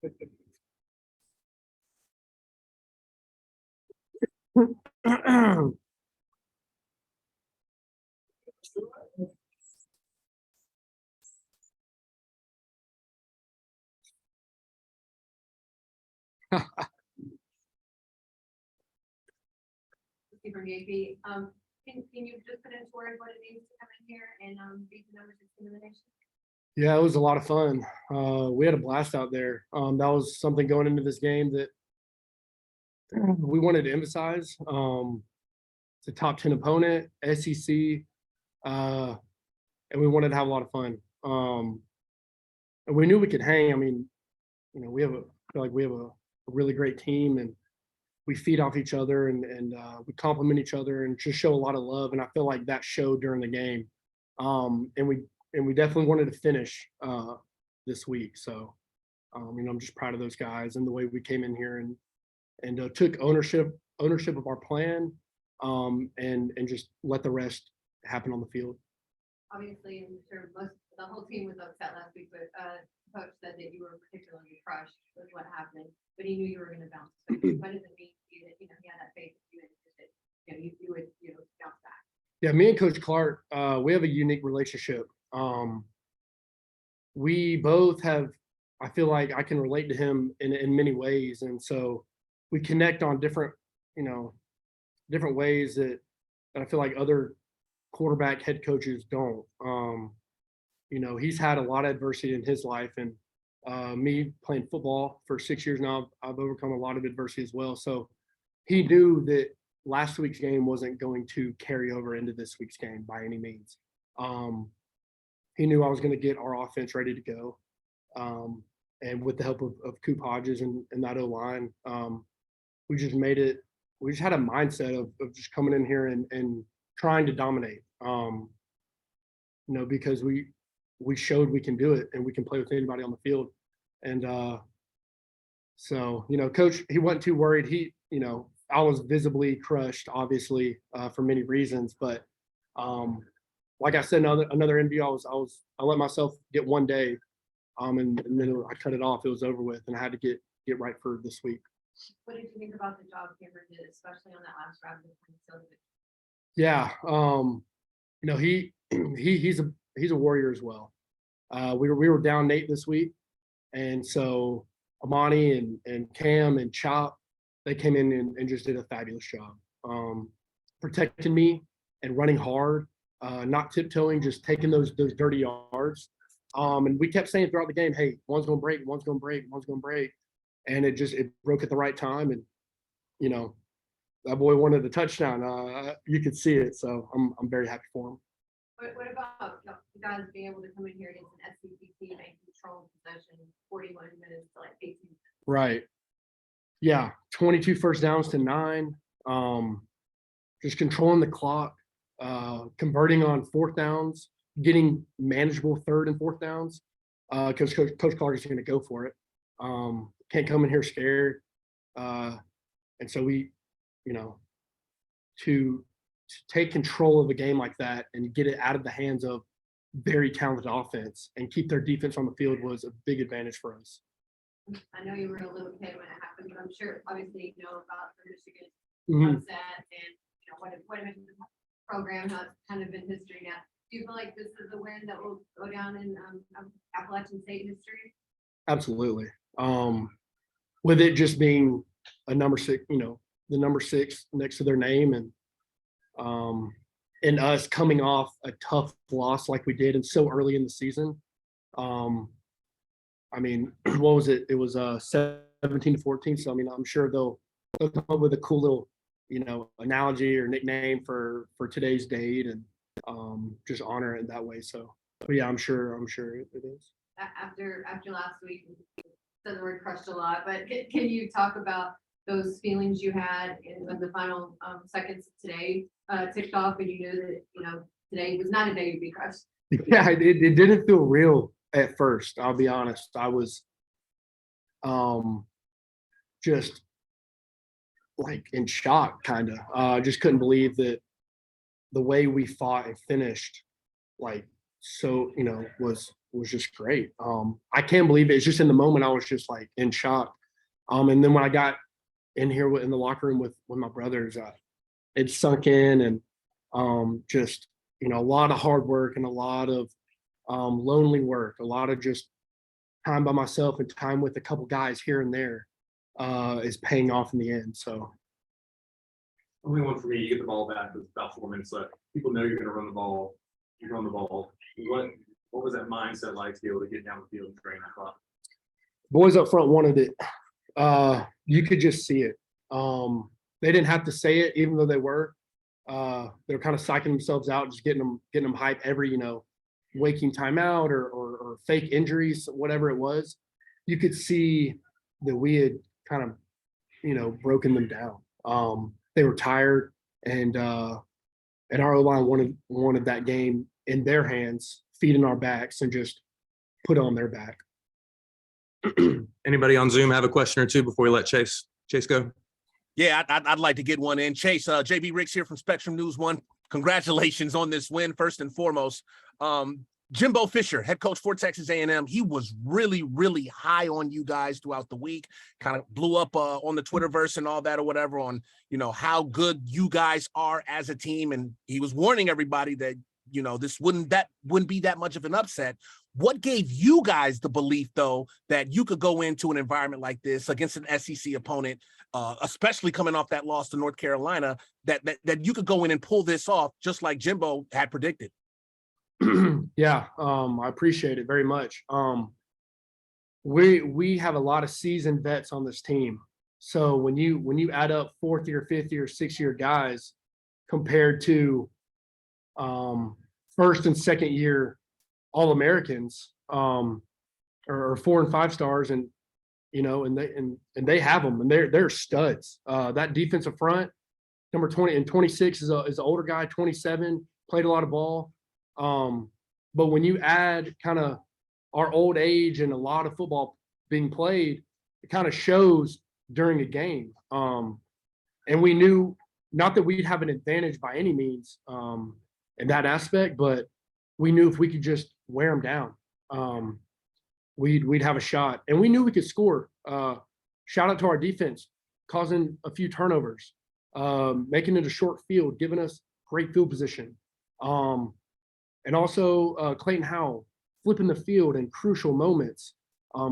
From JP. Can you just put into words what it means to come in here and beat the number 6 team in the nation? Yeah, it was a lot of fun. We had a blast out there. That was something going into this game that we wanted to emphasize. It's a top 10 opponent, SEC, and we wanted to have a lot of fun. And we knew we could hang. I mean, we feel like we have a really great team, and we feed off each other and we compliment each other and just show a lot of love. And I feel like that showed during the game. And we definitely wanted to finish this week. So, I'm just proud of those guys and the way we came in here and took ownership of our plan, and just let the rest happen on the field. Obviously, I'm sure the whole team was upset last week, but coach said that you were particularly crushed with what happened, but he knew you were going to bounce. So what does it mean to you that he had that faith in you that you would bounce back? Yeah, me and Coach Clark, we have a unique relationship. We both have. I feel like I can relate to him in many ways, and so we connect on different ways that I feel like other quarterback head coaches don't. He's had a lot of adversity in his life, and me playing football for 6 years now, I've overcome a lot of adversity as well. So he knew that last week's game wasn't going to carry over into this week's game by any means. He knew I was going to get our offense ready to go. And with the help of Coop Hodges and that O-line, we just made it. We just had a mindset of just coming in here and trying to dominate, because we showed we can do it and we can play with anybody on the field. And so, Coach, he wasn't too worried. I was visibly crushed, obviously, for many reasons. But like I said, another interview, I let myself get one day, and then I cut it off. It was over with, and I had to get right for this week. What did you think about the job Cameron did, especially on that last drive? Yeah, he's a warrior as well. We were down Nate this week, and so Amani and Cam and Chop, they came in and just did a fabulous job, protecting me and running hard, not tiptoeing, just taking those dirty yards. And we kept saying throughout the game, hey, one's gonna break, and it broke at the right time. And that boy wanted the touchdown. You could see it, so I'm very happy for him. What about you guys being able to come in here against an SEC team and control possession 41 minutes to 18 minutes? Right. Yeah, 22 first downs to 9. Just controlling the clock, converting on fourth downs, getting manageable third and fourth downs, because Coach Clark is going to go for it. Can't come in here scared. And so we, to take control of a game like that and get it out of the hands of very talented offense and keep their defense on the field was a big advantage for us. I know you were a little kid when it happened, but I'm sure obviously you know about the Michigan upset and what it meant to the program, how it's kind of in history now. Do you feel like this is a win that will go down in Appalachian State history? Absolutely. With it just being a number 6, the number 6 next to their name, and us coming off a tough loss like we did and so early in the season. I mean, what was it? It was 17-14. So I mean, I'm sure they'll come up with a cool little, analogy or nickname for today's date and just honor it that way. So, but yeah, I'm sure it is. After last week, you said the word crushed a lot, but can you talk about those feelings you had when the final seconds of today ticked off and you knew that, today was not a day to be crushed? Yeah, it didn't feel real at first. I'll be honest. I was just like in shock, kind of. Just couldn't believe that the way we fought and finished, like, so, was was just great. I can't believe it. It's just in the moment, I was just like in shock. And then when I got in here in the locker room with my brothers, it sunk in, and just, a lot of hard work and a lot of lonely work, a lot of just time by myself and time with a couple guys here and there is paying off in the end. So only one for me. You get the ball back with about 4 minutes left. People know you're going to run the ball. You run the ball. What was that mindset like to be able to get down the field and drain that clock? Boys up front wanted it. You could just see it. They didn't have to say it, even though they were. They were kind of psyching themselves out, just getting them hyped every, waking timeout or fake injuries, whatever it was. You could see that we had kind of, broken them down. They were tired, and our O-line wanted that game in their hands, feet in our backs, and just put on their back. Anybody on Zoom have a question or two before we let Chase go? Yeah, I'd like to get one in. Chase, JB Ricks here from Spectrum News 1. Congratulations on this win, first and foremost. Jimbo Fisher, head coach for Texas A&M, he was really, really high on you guys throughout the week. Kind of blew up on the Twitterverse and all that or whatever on, how good you guys are as a team. And he was warning everybody that, this wouldn't be that much of an upset. What gave you guys the belief, though, that you could go into an environment like this against an SEC opponent, especially coming off that loss to North Carolina, that you could go in and pull this off just like Jimbo had predicted? Yeah, I appreciate it very much. We have a lot of seasoned vets on this team. So when you add up 4th year, 5th year, 6th year guys compared to first and second year All-Americans, or 4 and 5 stars, and they have them, and they're studs. That defensive front, number 20 and 26 is an older guy, 27 played a lot of ball. But when you add kind of our old age and a lot of football being played, it kind of shows during a game. And we knew not that we'd have an advantage by any means in that aspect, but we knew if we could just wear them down, we'd have a shot. And we knew we could score. Shout out to our defense, causing a few turnovers, making it a short field, giving us great field position. And also Clayton Howell flipping the field in crucial moments,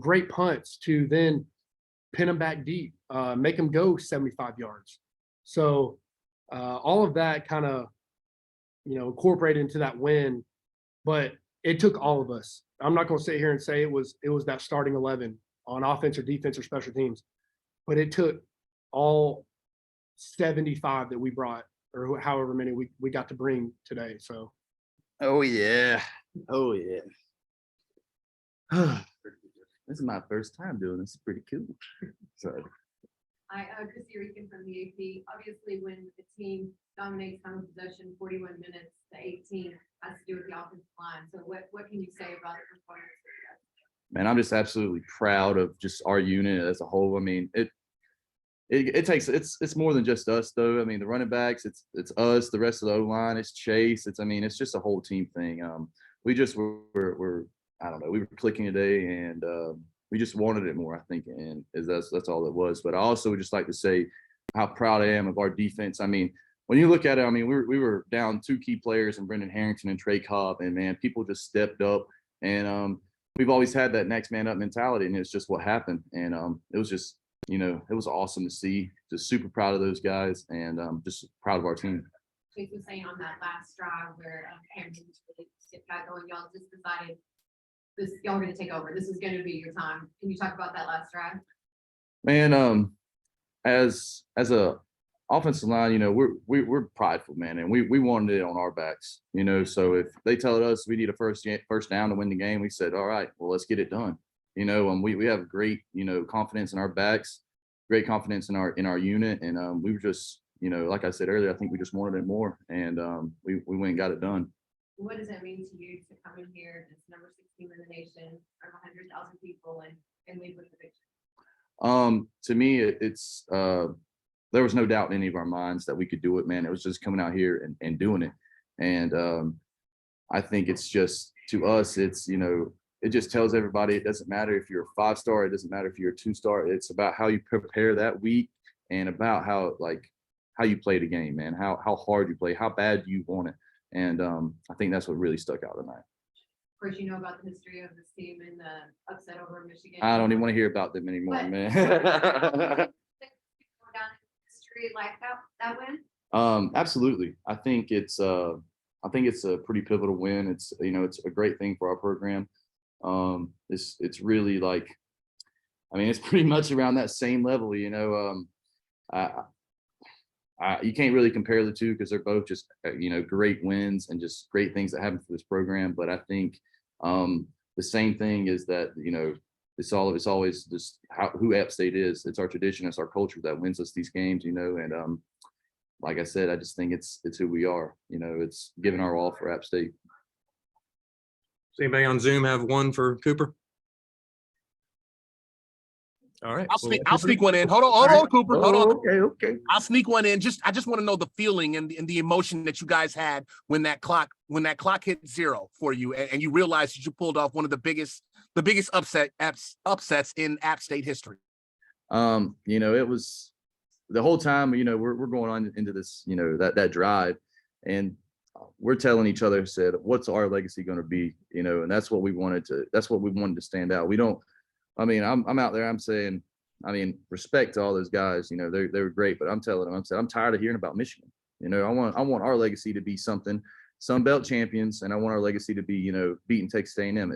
great punts to then pin them back deep, make them go 75 yards. So all of that kind of, incorporated into that win, but it took all of us. I'm not going to sit here and say it was that starting 11 on offense or defense or special teams, but it took all 75 that we brought, or however many we got to bring today. So. Oh yeah. This is my first time doing this. It's pretty cool. So Chrissy Rican from the AP. Obviously, when the team dominates time of possession, 41 minutes to 18, has to do with the offensive line. So what can you say about the performance? man, I'm just absolutely proud of just our unit as a whole. I mean, it takes it's more than just us though. I mean, the running backs, it's us, the rest of the O-line, it's Chase. It's just a whole team thing. We just were I don't know, we were clicking today, and we just wanted it more, I think, and that's all it was. But I also would just like to say how proud I am of our defense. I mean, when you look at it, I mean, we were down 2 key players in Brendan Harrington and Trey Cobb, and man, people just stepped up, and we've always had that next man up mentality, and it's just what happened. And it was just, it was awesome to see. Just super proud of those guys, and just proud of our team. Chase was saying on that last drive where Harrington really got going, y'all just decided y'all are going to take over. This is going to be your time. Can you talk about that last drive? Man, as a offensive line, we're prideful, man, and we wanted it on our backs, So if they tell us we need a first down to win the game, we said, all right, well, let's get it done. We have great, confidence in our backs, great confidence in our unit, and we were just, like I said earlier, I think we just wanted it more, and we went and got it done. What does that mean to you to come in here, it's number 16 in the nation, from 100,000 people, and leave with the victory? To me, it's there was no doubt in any of our minds that we could do it, man. It was just coming out here and doing it. And I think it's just, to us, it's, it just tells everybody it doesn't matter if you're a 5-star, it doesn't matter if you're a 2-star. It's about how you prepare that week and about how you play the game, man, how hard you play, how bad you want it. And I think that's what really stuck out tonight. Of course, you know about the history of this team and the upset over Michigan. I don't even want to hear about them anymore, But- man. Go down in history like that win. Absolutely. I think it's a pretty pivotal win. It's, it's a great thing for our program. It's really like, I mean, it's pretty much around that same level, you can't really compare the two because they're both just, great wins and just great things that happen for this program. But I think the same thing is that, it's always just who App State is. It's our tradition, it's our culture that wins us these games, and like I said, I just think it's who we are. It's giving our all for App State. Does anybody on Zoom have one for Cooper? All right. I'll sneak one in. Hold on, Cooper. Hold on. Okay. I'll sneak one in. I just want to know the feeling and the emotion that you guys had when that clock hit 0 for you, and you realized that you pulled off one of the biggest upsets in App State history. It was the whole time, we're going on into this, that drive, and we're telling each other, said, what's our legacy going to be? And that's what we wanted to stand out. I'm out there, I'm saying, respect to all those guys, they were great, but I'm telling them, I'm tired of hearing about Michigan. I want our legacy to be something, Sun Belt champions, and I want our legacy to be, beating Texas A&M.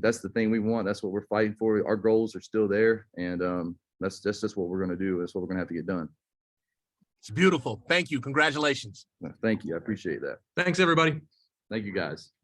That's the thing we want. That's what we're fighting for. Our goals are still there. And that's just what we're going to do. That's what we're going to have to get done. It's beautiful. Thank you. Congratulations. Thank you. I appreciate that. Thanks, everybody. Thank you, guys.